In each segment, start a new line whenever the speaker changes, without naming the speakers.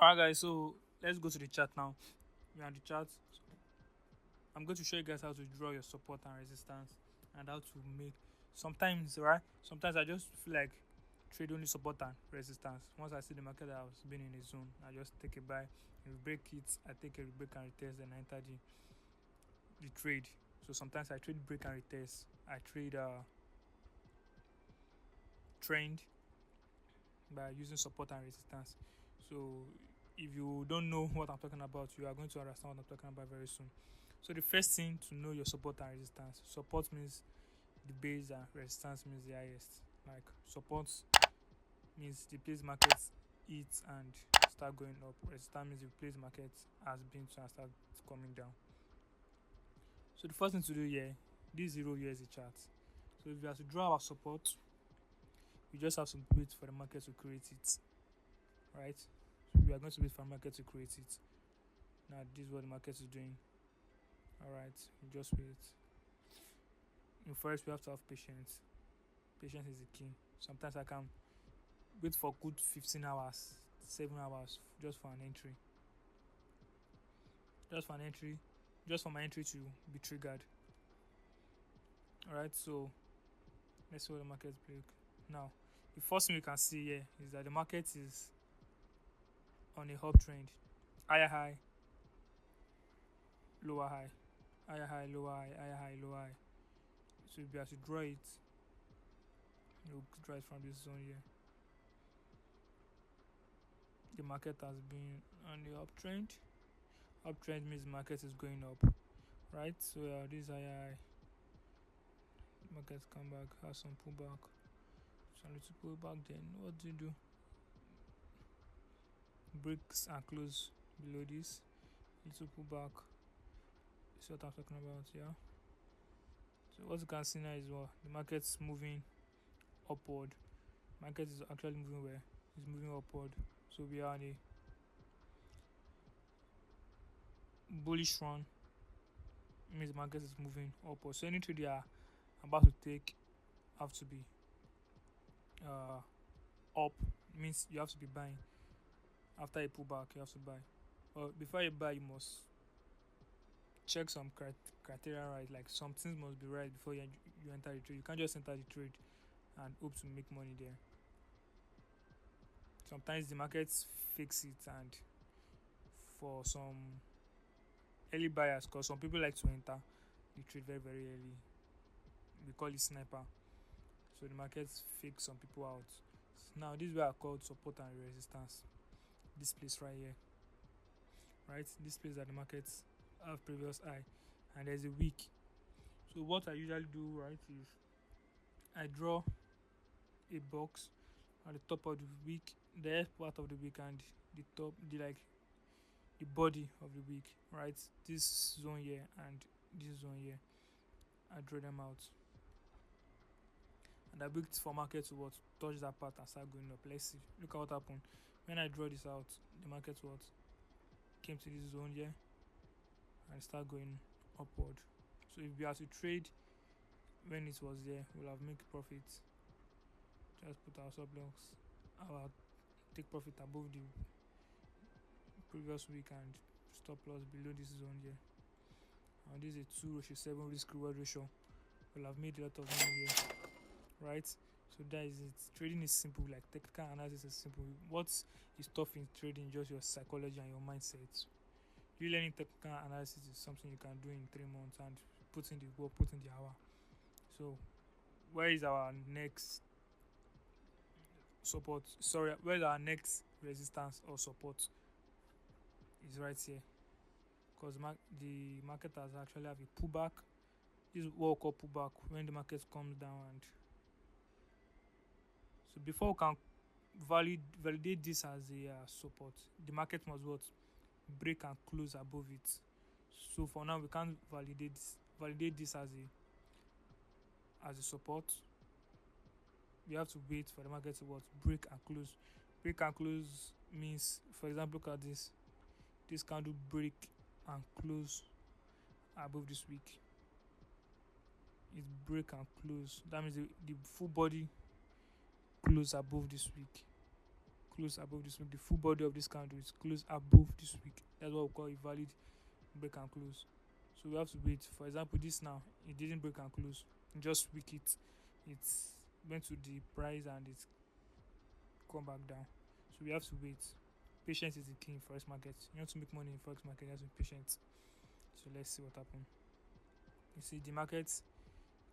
Alright guys, so let's go to the chart now. We're on the chart. I'm going to show you guys how to draw your support and resistance and how to make sometimes, right? Sometimes I just feel like trade only support and resistance. Once I see the market that has been in a zone, I just take a buy. If we break it, I take a break and retest, then I enter the trade. So sometimes I trade break and retest. I trade trend by using support and resistance. So if you don't know what I'm talking about, you are going to understand what I'm talking about very soon. So the first thing to know your support and resistance. Support means the base and resistance means the highest. Like support means the place market hits and start going up. Resistance means the place market has been to and start coming down. So the first thing to do here, this zero here is the chart. So if you have to draw our support, we just have to wait for the market to create it. Right? So we are going to wait for the market to create it. Now this is what the market is doing. Alright, just wait. In Forex we have to have patience. Patience is the key. Sometimes I can wait for good 15 hours, 7 hours just for an entry. Just for an entry. Just for my entry to be triggered. Alright, so let's see what the market break. Now, the first thing we can see here is that the market is on a uptrend. Higher high, lower high. Higher high, lower high, higher high, lower high. So if you have to draw it, you draw it from this zone here. The market has been on the uptrend. Uptrend means the market is going up, right? So this higher high. Market come back, has some pullback. Some little pullback. Then what do you do? Breaks and close below this. Little pullback. This is what I'm talking about, yeah. So what you can see now is what the market's moving upward. Market is actually moving where? It's moving upward. So we are on a bullish run. Means the market is moving upward. So any trade you are about to take have to be up. Means you have to be buying. After a pullback, you have to buy. But before you buy, you must check some criteria right. Like some things must be right before you enter the trade. You can't just enter the trade and hope to make money there. Sometimes the markets fix it, and for some early buyers, because some people like to enter the trade very very early, we call it sniper. So the markets fix some people out. Now this is where I called support and resistance. This place right here, right? This place that the markets have previous high, and there's a week. So what I usually do, right, is I draw a box at the top of the week, the left part of the week, and the top, the body of the week, right? This zone here and this zone here, I draw them out, and I wait for market to what touch that part and start going up. Let's see. Look at what happened when I draw this out. The market what came to this zone here and start going upward. So if we have to trade when it was there, we'll have make profit. Just put our stop loss. I'll take profit above the previous week and stop loss below this zone here. And this is a 2:7 risk reward ratio. We'll have made a lot of money here, right? So that is it. Trading is simple. Like technical analysis is simple. What is tough in trading? Just your psychology and your mindset. You learning technical analysis is something you can do in 3 months and put in the work, put in the hour. So where is our next support? Sorry, where is our next resistance or support? Is right here, because the market has actually have a pullback. This is what we call pullback, when the market comes down. And so before we can validate this as a support, the market must what break and close above it. So for now we can't validate this as a support. We have to wait for the market to what break and close. Break and close means, for example, look at this candle break and close above this week. It break and close. That means the full body close above this week. close above this week. The full body of this candle is close above this week. That's what we call a valid break and close. So we have to wait. For example, this now it didn't break and close. Just weak it. It's went to the price and it's come back down. So we have to wait. Patience is the key in forex market. You want to make money in forex market, you have to be patient. So let's see what happens. You see the market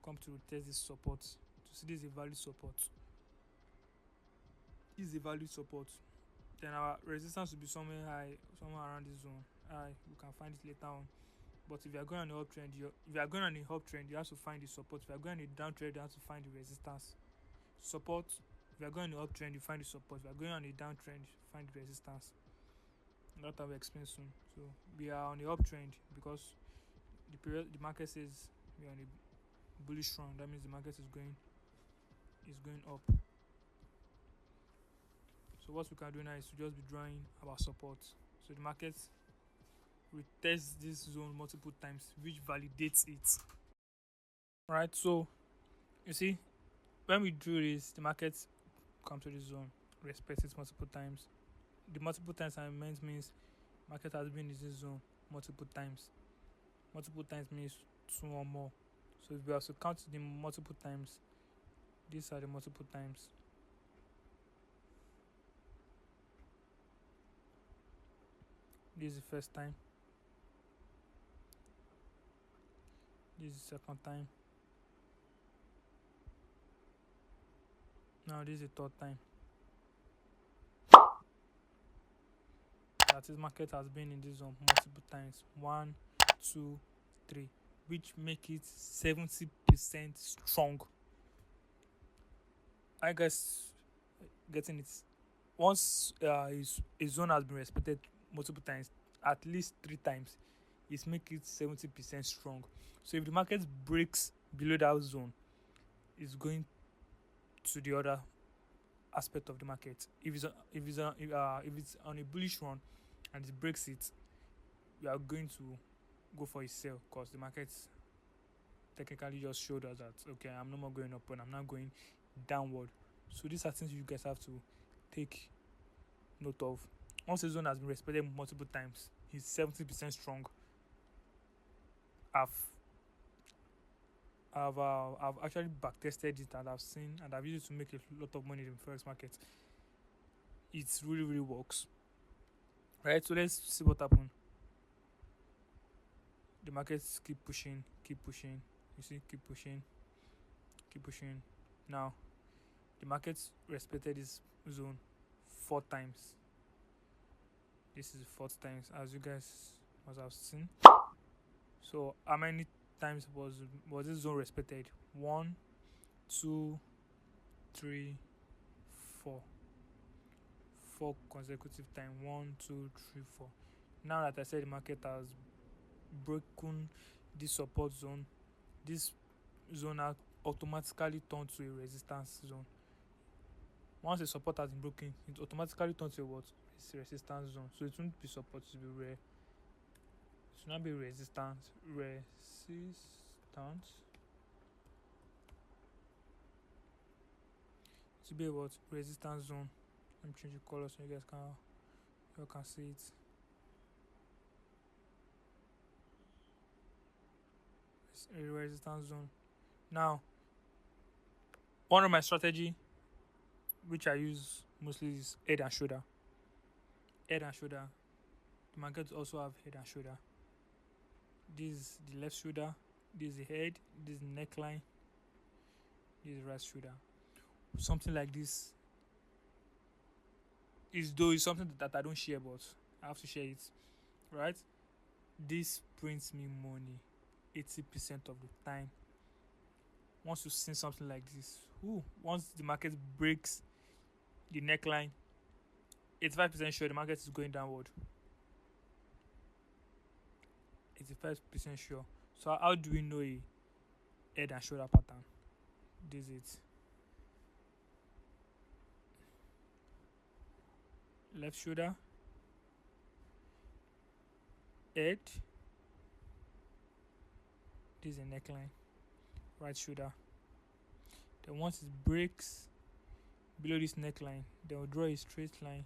come to test this support. To see this is a valid support. This is a valid support. Then our resistance will be somewhere high, somewhere around this zone. We can find it later on. But if you are going on a uptrend, if you are going on a uptrend, you have to find the support. If you are going on a downtrend, you have to find the resistance. Support. If you are going on an uptrend, you find the support. If you are going on a downtrend, you find the resistance. That I will explain soon. So we are on the uptrend because the market says we are on a bullish run. That means the market is going up. So what we can do now is to just be drawing our support. So the market will test this zone multiple times, which validates it. Right. So you see, when we do this, the market comes to this zone, respects it multiple times. The multiple times I meant means market has been in this zone multiple times. Multiple times means 2 or more. So if we have to count the multiple times, these are the multiple times. This is the first time. This is the second time. Now this is the third time. That is, market has been in this zone multiple times. 1, 2, 3, which make it 70% strong. I guess getting it. Once a zone has been respected multiple times, at least 3 times, it make it 70% strong. So if the market breaks below that zone, it's going to the other aspect of the market. If it's on a bullish run and it breaks it, you are going to go for a sell because the market technically just showed us that okay, I'm no more going up and I'm not going downward. So these are things you guys have to take note of. Once the zone has been respected multiple times, it's 70% strong. I've actually backtested it and I've seen and I've used it to make a lot of money in the forex market. It really works. Right, so let's see what happened. The markets keep pushing. You see, keep pushing. Now, the markets respected this zone 4 times. This is the 4th time, as you guys must have seen. So, how many times was this zone respected? 1, 2, 3, 4. 4 consecutive time. 1, 2, 3, 4. Now that I said the market has broken this support zone, this zone has automatically turned to a resistance zone. Once the support has been broken, it automatically turns to a what? It's a resistance zone. So it won't be support, it will be it should not be resistance. To be what? Resistance zone. Let me change the color so you guys can see it. It's a resistance zone. Now, one of my strategy, which I use mostly, is head and shoulder. The market also have head and shoulder. This is the left shoulder, this is the head, this is the neckline, this is the right shoulder. Something like this is something that I don't share, but I have to share it. Right? This brings me money 80% of the time. Once you see something like this, once the market breaks the neckline, 85% sure the market is going downward. 85% sure. So how do we know a head and shoulder pattern? This is it. Left shoulder, head, this is a neckline, right shoulder. Then once it breaks below this neckline. Then we'll draw a straight line,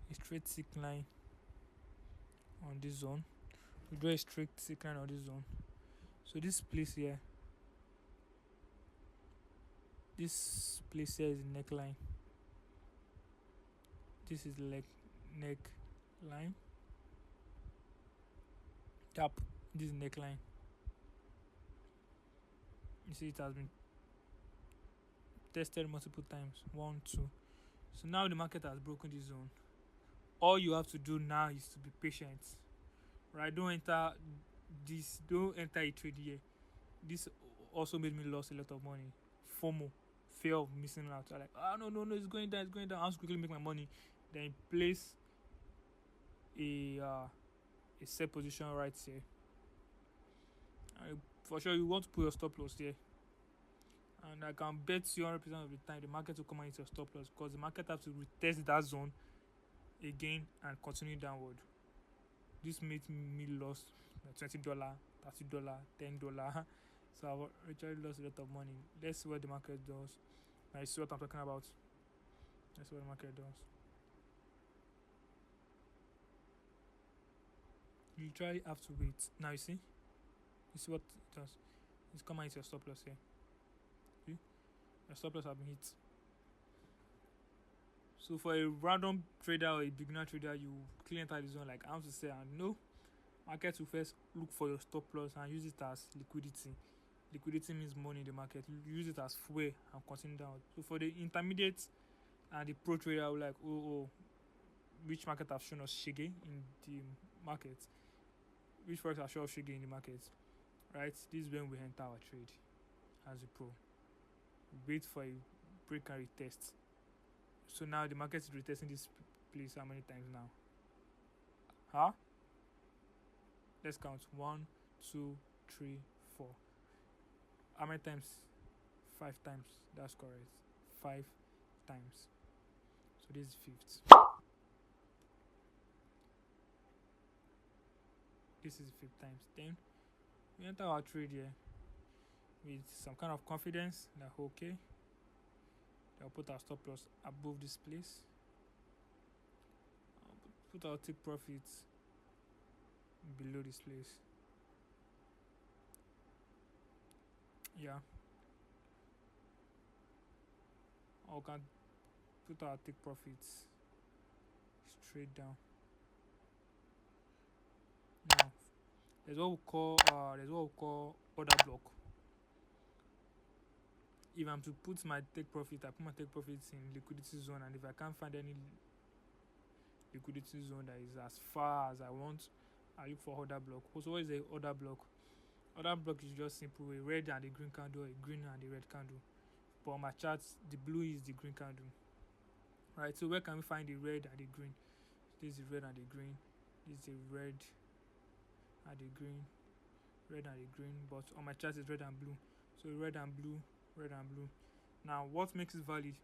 a straight thick line on this zone. We draw a straight thick line on this zone. So this place here is the neckline. This is the neck line. Tap. This is neckline. You see, it has been tested multiple times. 1, 2. So now the market has broken this zone. All you have to do now is to be patient. Right? Don't enter a trade here. This also made me lose a lot of money. FOMO, fear of missing out. I'm like, no, it's going down. I have to quickly make my money. Then place a set position right here. For sure, you want to put your stop loss here. And I can bet you 100% of the time the market will come and hit your stop loss, because the market has to retest that zone again and continue downward. This made me lose $20, $30, $10. So I actually lost a lot of money. Let's see what the market does. Now you see what I'm talking about. Let's see what the market does. You literally have to wait. Now you see what it does. It's come and hit your stop loss here. See? Your stop loss have been hit. So for a random trader or a beginner trader, you clean enter the zone, like I have to say, and no, market will first look for your stop loss and use it as liquidity. Liquidity means money in the market. You use it as fuel and continue down. So for the intermediate and the pro trader, will like, which market have shown us shige in the market? Which forex have shown us shige in the market? Right? This is when we enter our trade as a pro. Wait for a break and retest. So now the market is retesting this place how many times now? Huh? Let's count. 1, 2, 3, 4. How many times? 5 times. That's correct. 5 times. So this is 5th. This is 5th times. Then we enter our trade here with some kind of confidence that okay, I'll put our stop loss above this place. I'll put our take profits below this place. Yeah. Or can put our take profits straight down. Now, there's what we call order block. If I'm to put my take profit, I put my take profits in liquidity zone, and if I can't find any liquidity zone that is as far as I want, I look for order block. So what is a order block? Order block is just simple: a red and a green candle, a green and a red candle. But on my charts, the blue is the green candle. Right, so where can we find the red and the green? This is the red and the green. This is the red and the green. Red and the green, but on my chart is red and blue. So red and blue. Now, what makes it valid?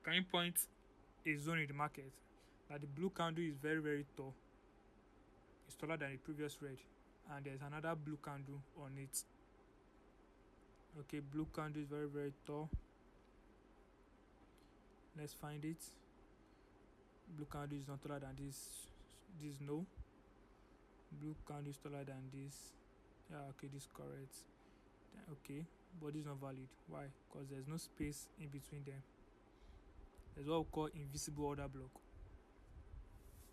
Can you point a zone in the market that the blue candle is very, very tall? It's taller than the previous red, and there's another blue candle on it. Okay, blue candle is very, very tall. Let's find it. Blue candle is not taller than this. No. Blue candle is taller than this. Yeah, okay, this is correct. Okay, but this is not valid. Why? Because there's no space in between them. There's what we call invisible order block.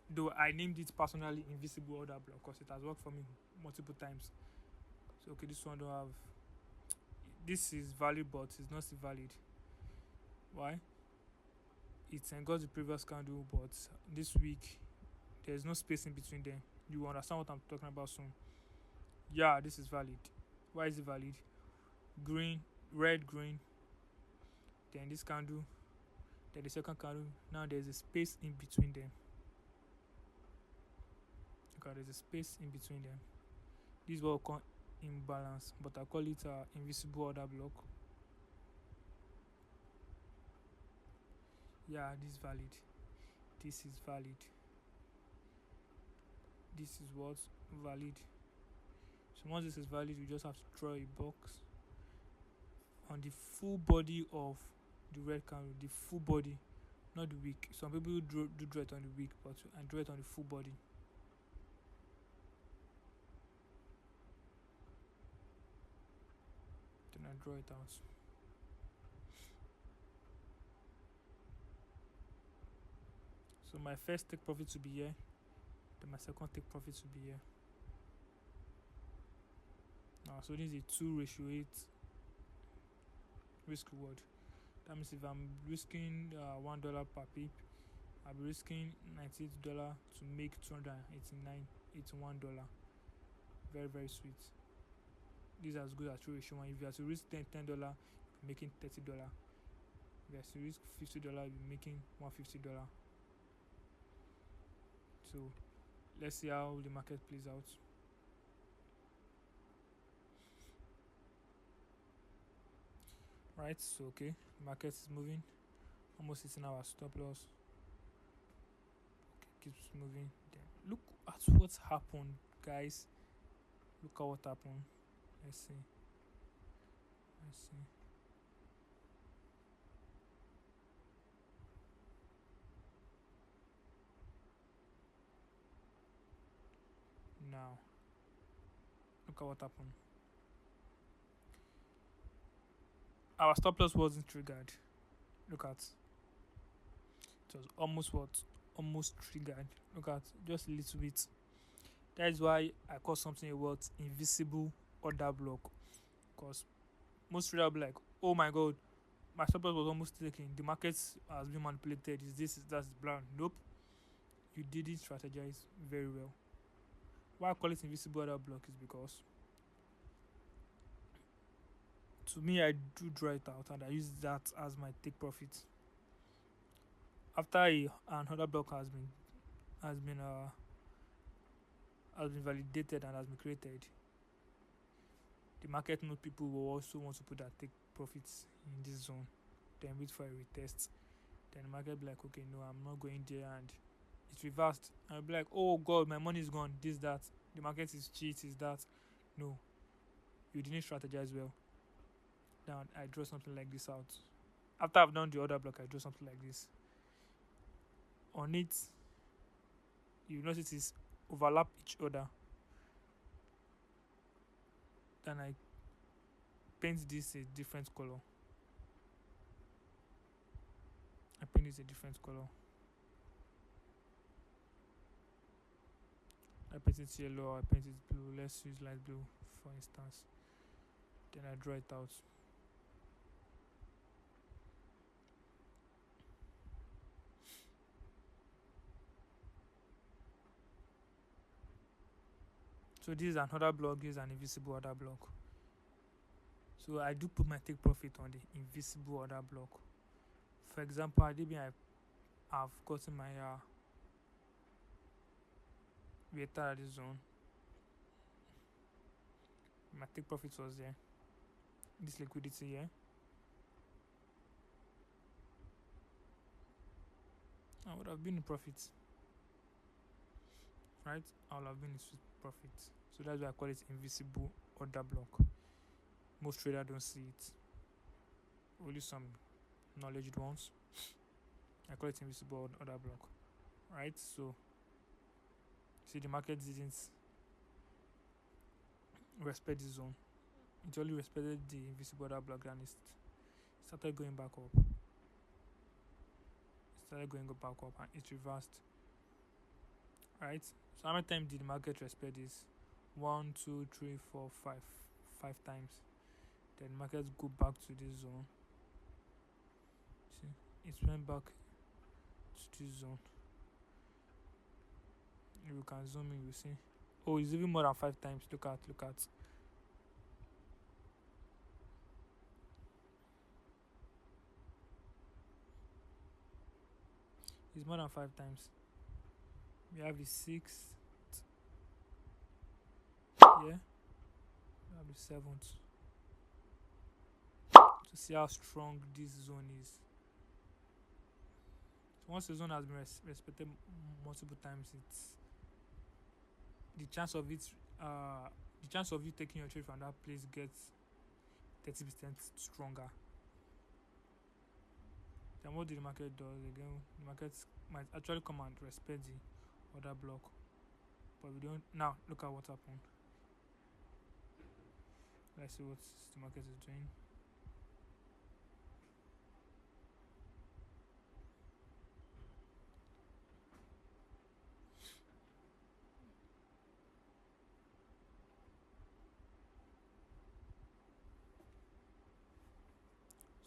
Though I named it personally invisible order block because it has worked for me multiple times. So okay, this one don't have. This is valid, but it's not still valid. Why? It got the previous candle, but this week there's no space in between them. You understand what I'm talking about soon? Yeah, this is valid. Why is it valid? Green, red, green. Then this candle. Then the second candle. Now there's a space in between them. Okay, there's a space in between them. This is what we call imbalance, but I call it invisible order block. Yeah, this is valid. This is valid. This is what's valid. So once this is valid, you just have to draw a box on the full body of the red candle, the full body, not the wick. Some people draw it on the wick, but I draw it on the full body. Then I draw it out. So my first take profit will be here, then my second take profit will be here. Now, so this is a 2:8 risk reward. That means if I'm risking $1 per pip, I'll be risking $98 to make $281. Very, very sweet. This is as good as true ratio one. If you have to risk $10, you're making $30. If you have to risk $50, you're making $150. So let's see how the market plays out. Right, so okay, market is moving, almost hitting our stop loss. Okay, keeps moving. Then look at what's happened, guys. Look at what happened. Let's see. Now, look at what happened. Our stop loss wasn't triggered. Look at. It was almost triggered. Look at, just a little bit. That is why I call something about invisible order block. Because most traders will be like, oh my god, my stop loss was almost taken. The market has been manipulated. Is this, is that, is bland. Nope. You didn't strategize very well. Why I call it invisible order block is because, to me, I do draw it out and I use that as my take profit. After an order block has been validated and has been created, the market knows people will also want to put their take profits in this zone, then wait for a retest. Then the market be like, okay, no, I'm not going there, and it's reversed. And I'll be like, oh god, my money is gone, this, that, the market is cheat, is that. No, you didn't strategize well. Now I draw something like this out. After I've done the order block, I draw something like this. On it, you notice it's overlap each other. Then I paint this a different color. I paint this a different color. I paint it yellow, or I paint it blue. Let's use light blue for instance. Then I draw it out. So this is another block, this is an invisible order block. So I do put my take profit on the invisible order block. For example, I've gotten my beta at this zone. My take profit was there. This liquidity here. I would have been in profit. Right? I would have been in profit. So that's why I call it invisible order block. Most traders don't see it. Only some knowledgeable ones. I call it invisible order block. Right? So see, the market didn't respect the zone. It only respected the invisible order block, and it started going back up. And it reversed. Right? So how many times did the market respect this? 1, 2, 3, 4, 5. 5 times. Then the market go back to this zone. See, it went back to this zone. If you can zoom in, you see. Oh, it's even more than 5 times. Look at. It's more than 5 times. We have the 6th. Yeah. We have the 7th. To see how strong this zone is. So once the zone has been respected multiple times, it's the chance of you taking your trade from that place gets 30% stronger. Then what the market does again, the market might actually come and respect the other block, but we don't. Now look at what happened. Let's see what the market is doing.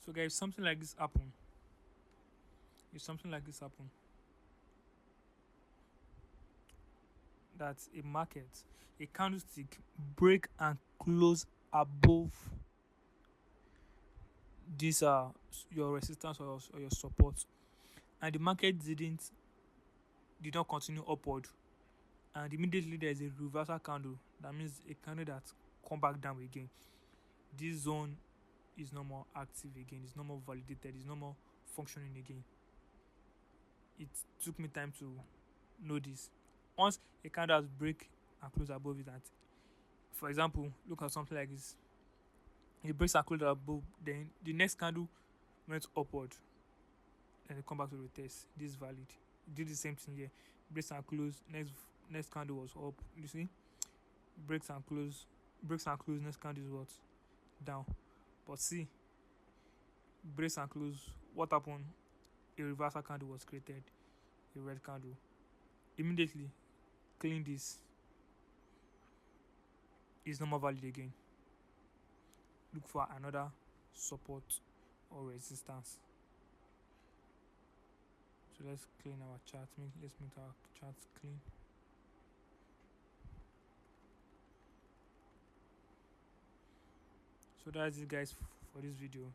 So guys, something like this happen. If something like this happen, that a market, a candlestick break and close above these are your resistance or your support, and the market did not continue upward, and immediately there is a reversal candle, that means a candle that come back down again. This zone is no more active again, it's no more validated, it's no more functioning again. It took me time to know this. Once a candle has break and close above it, that, for example, look at something like this. It breaks and close above, then the next candle went upward, and it come back to the test. This is valid. Did the same thing here. Breaks and close. Next candle was up. You see, breaks and close. Breaks and close. Next candle is what? Down. But see, breaks and close. What happened? A reversal candle was created. A red candle. Immediately, clean this. Is no more valid again. Look for another support or resistance. So let's clean our chart. Let's make our charts clean. So that's it guys for this video.